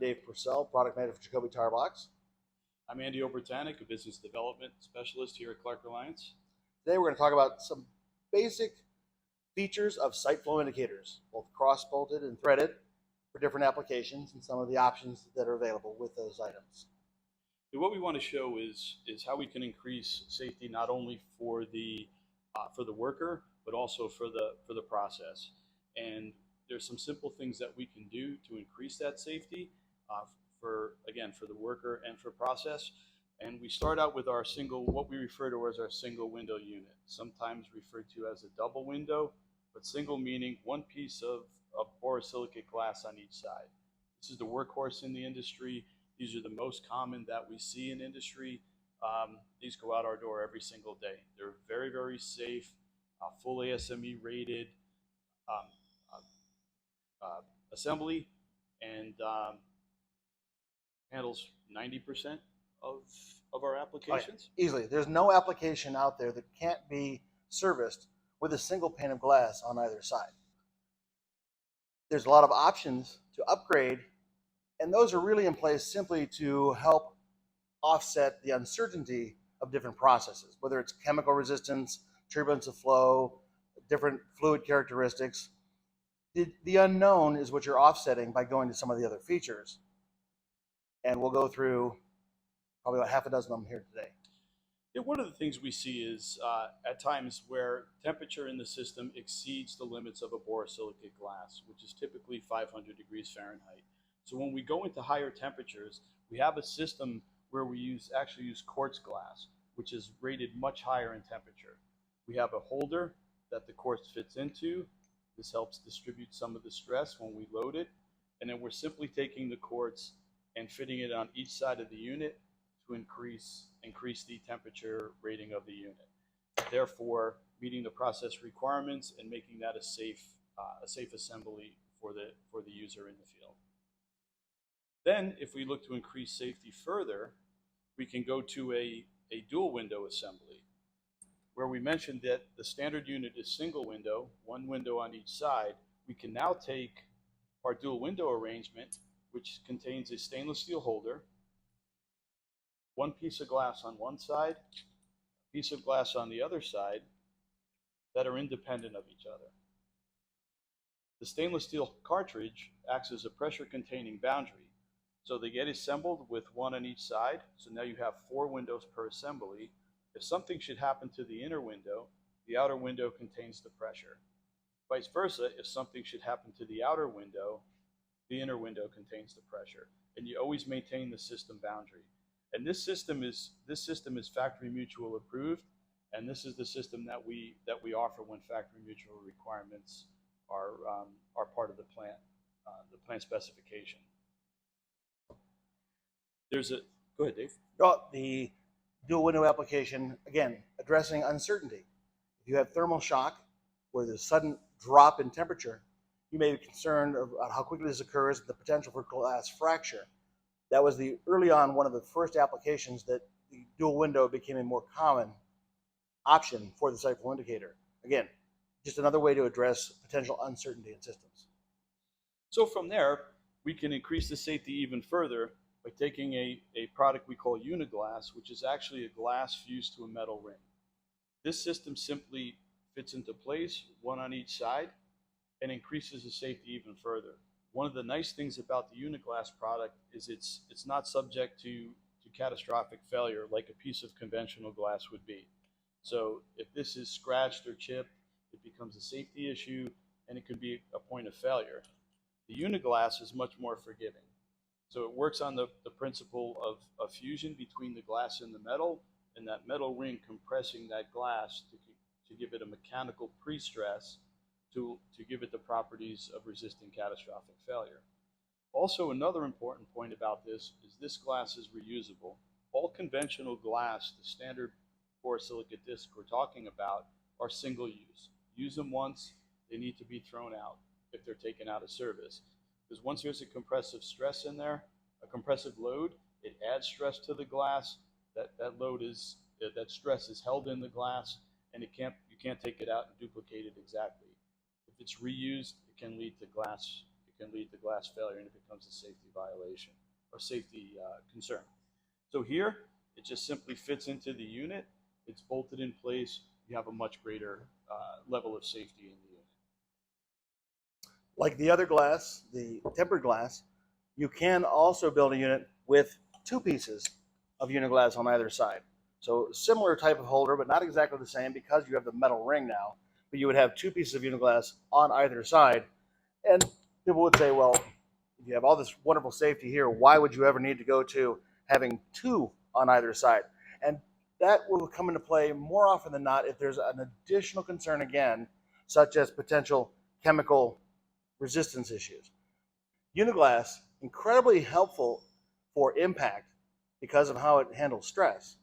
Dave Purcell, product manager for Jacoby-Tarbox. I'm Andy Obertanec, a business development specialist here at Clark-Reliance. Today we're going to talk about some basic features of site flow indicators, both cross-bolted and threaded for different applications, and some of the options that are available with those items. And what we want to show is how we can increase safety not only for the worker, but also for the process. And there's some simple things that we can do to increase that safety for the worker and for process. And we start out with our what we refer to as our single window unit, sometimes referred to as a double window, but single meaning one piece of borosilicate glass on each side. This is the workhorse in the industry. These are the most common that we see in industry. These go out our door every single day. They're very, very safe, full ASME rated assembly, and handles 90% of our applications. Oh, yeah. Easily. There's no application out there that can't be serviced with a single pane of glass on either side. There's a lot of options to upgrade, and those are really in place simply to help offset the uncertainty of different processes, whether it's chemical resistance, turbulence of flow, different fluid characteristics. The unknown is what you're offsetting by going to some of the other features. And we'll go through probably about half a dozen of them here today. Yeah, one of the things we see is at times where temperature in the system exceeds the limits of a borosilicate glass, which is typically 500 degrees Fahrenheit. So when we go into higher temperatures, we have a system where we actually use quartz glass, which is rated much higher in temperature. We have a holder that the quartz fits into. This helps distribute some of the stress when we load it. And then we're simply taking the quartz and fitting it on each side of the unit to increase the temperature rating of the unit. Therefore, meeting the process requirements and making that a safe assembly for the user in the field. Then, if we look to increase safety further, we can go to a dual window assembly, where we mentioned that the standard unit is single window, one window on each side. We can now take our dual window arrangement, which contains a stainless steel holder, one piece of glass on one side, a piece of glass on the other side, that are independent of each other. The stainless steel cartridge acts as a pressure containing boundary. So they get assembled with one on each side. So now you have 4 windows per assembly. If something should happen to the inner window, the outer window contains the pressure. Vice versa, if something should happen to the outer window, the inner window contains the pressure. And you always maintain the system boundary. And this system is factory mutual approved, and this is the system that we offer when factory mutual requirements are part of the plant specification. Go ahead, Dave. The dual window application, again, addressing uncertainty. If you have thermal shock, where there's a sudden drop in temperature, you may be concerned about how quickly this occurs, the potential for glass fracture. That was early on one of the first applications that the dual window became a more common option for the site flow indicator. Again, just another way to address potential uncertainty in systems. So from there, we can increase the safety even further by taking a product we call Uniglass, which is actually a glass fused to a metal ring. This system simply fits into place, one on each side, and increases the safety even further. One of the nice things about the Uniglass product is it's not subject to catastrophic failure like a piece of conventional glass would be. So if this is scratched or chipped, it becomes a safety issue and it could be a point of failure. The Uniglass is much more forgiving. So it works on the principle of fusion between the glass and the metal, and that metal ring compressing that glass to give it a mechanical pre-stress to give it the properties of resisting catastrophic failure. Also, another important point about this is this glass is reusable. All conventional glass, the standard borosilicate disc we're talking about, are single use. Use them once, they need to be thrown out if they're taken out of service. Because once there's a compressive stress in there, a compressive load, it adds stress to the glass. That stress is held in the glass, and you can't take it out and duplicate it exactly. If it's reused, it can lead to glass can lead to glass failure, and it becomes a safety violation or safety concern. So here, it just simply fits into the unit. It's bolted in place. You have a much greater level of safety in the unit. Like the other glass, the tempered glass, you can also build a unit with two pieces of Uniglass on either side. So similar type of holder, but not exactly the same because you have the metal ring now. But you would have two pieces of Uniglass on either side. And people would say, well, if you have all this wonderful safety here, why would you ever need to go to having two on either side? And that will come into play more often than not if there's an additional concern again, such as potential chemical resistance issues. Uniglass, incredibly helpful for impact because of how it handles stress,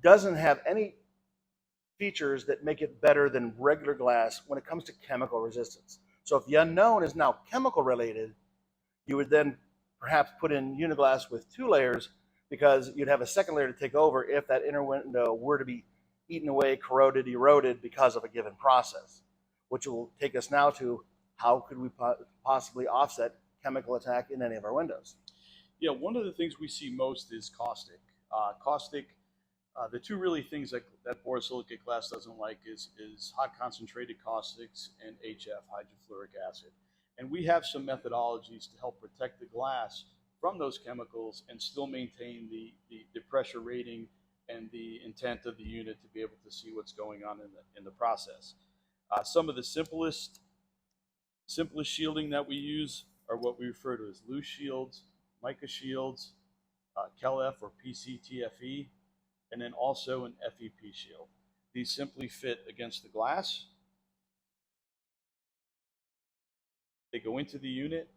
doesn't have any features that make it better than regular glass when it comes to chemical resistance. So if the unknown is now chemical related, you would then perhaps put in Uniglass with two layers because you'd have a second layer to take over if that inner window were to be eaten away, corroded, eroded because of a given process, which will take us now to how could we possibly offset chemical attack in any of our windows. Yeah, one of the things we see most is caustic. The two really things that borosilicate glass doesn't like is hot concentrated caustics and HF, hydrofluoric acid. And we have some methodologies to help protect the glass from those chemicals and still maintain the pressure rating and the intent of the unit to be able to see what's going on in the process. Some of the simplest shielding that we use are what we refer to as loose shields, mica shields, KELF or PCTFE, and then also an FEP shield. These simply fit against the glass. They go into the unit.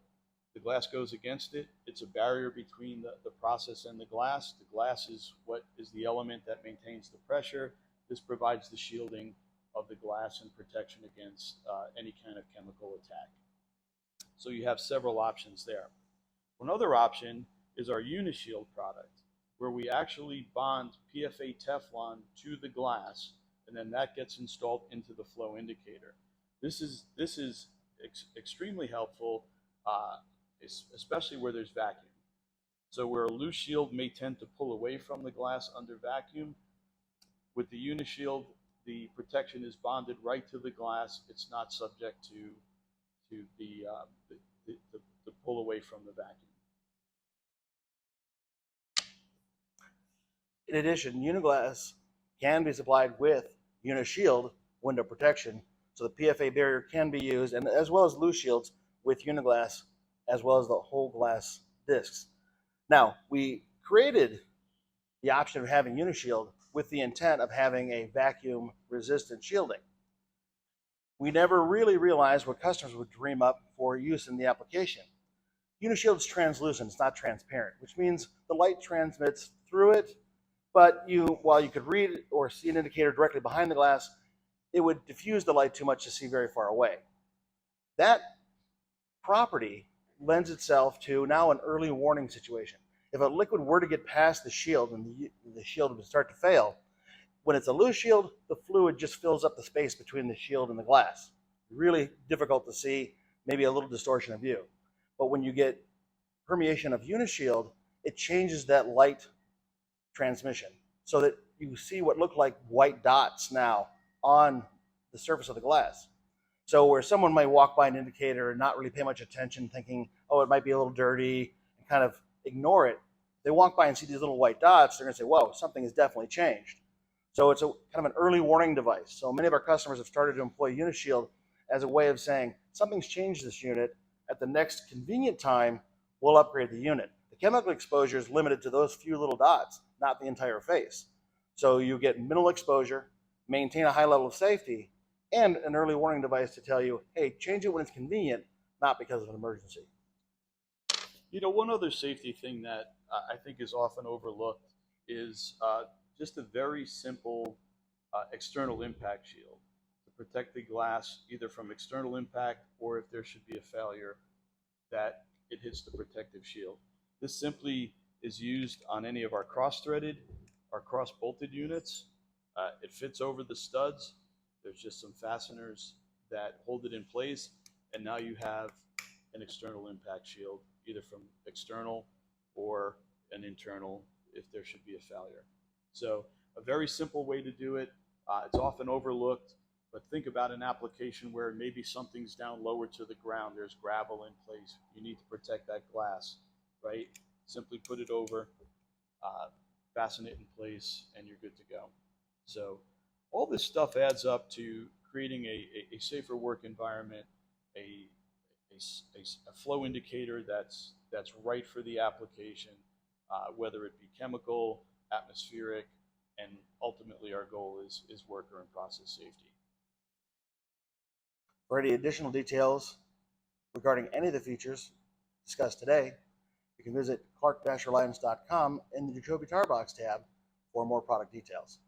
The glass goes against it. It's a barrier between the process and the glass. The glass is what is the element that maintains the pressure. This provides the shielding of the glass and protection against any kind of chemical attack. So you have several options there. Another option is our Unishield product, where we actually bond PFA Teflon to the glass, and then that gets installed into the flow indicator. This is extremely helpful, especially where there's vacuum. So where a loose shield may tend to pull away from the glass under vacuum, with the Unishield, the protection is bonded right to the glass. It's not subject to the pull away from the vacuum. In addition, Uniglass can be supplied with Unishield window protection, so the PFA barrier can be used, and as well as loose shields with Uniglass, as well as the whole glass discs. Now, we created the option of having Unishield with the intent of having a vacuum-resistant shielding. We never really realized what customers would dream up for use in the application. Unishield is translucent, it's not transparent, which means the light transmits through it, but while you could read or see an indicator directly behind the glass, it would diffuse the light too much to see very far away. That property lends itself to now an early warning situation. If a liquid were to get past the shield and the shield would start to fail, when it's a loose shield, the fluid just fills up the space between the shield and the glass. Really difficult to see, maybe a little distortion of view. But when you get permeation of Unishield, it changes that light transmission so that you see what look like white dots now on the surface of the glass. So where someone might walk by an indicator and not really pay much attention, thinking, oh, it might be a little dirty, and kind of ignore it, they walk by and see these little white dots, they're going to say, whoa, something has definitely changed. So it's kind of an early warning device. So many of our customers have started to employ Unishield as a way of saying, something's changed this unit. At the next convenient time, we'll upgrade the unit. The chemical exposure is limited to those few little dots, not the entire face. So you get minimal exposure, maintain a high level of safety, and an early warning device to tell you, hey, change it when it's convenient, not because of an emergency. You know, one other safety thing that I think is often overlooked is just a very simple external impact shield to protect the glass either from external impact or if there should be a failure that it hits the protective shield. This simply is used on any of our cross-threaded or cross-bolted units. It fits over the studs. There's just some fasteners that hold it in place, and now you have an external impact shield, either from external or an internal if there should be a failure. So a very simple way to do it. It's often overlooked, but think about an application where maybe something's down lower to the ground. There's gravel in place. You need to protect that glass, right? Simply put it over, fasten it in place, and you're good to go. So all this stuff adds up to creating a safer work environment, a flow indicator that's right for the application, whether it be chemical, atmospheric, and ultimately our goal is worker and process safety. For any additional details regarding any of the features discussed today, you can visit Clark-Reliance.com in the Jacoby-Tarbox tab for more product details.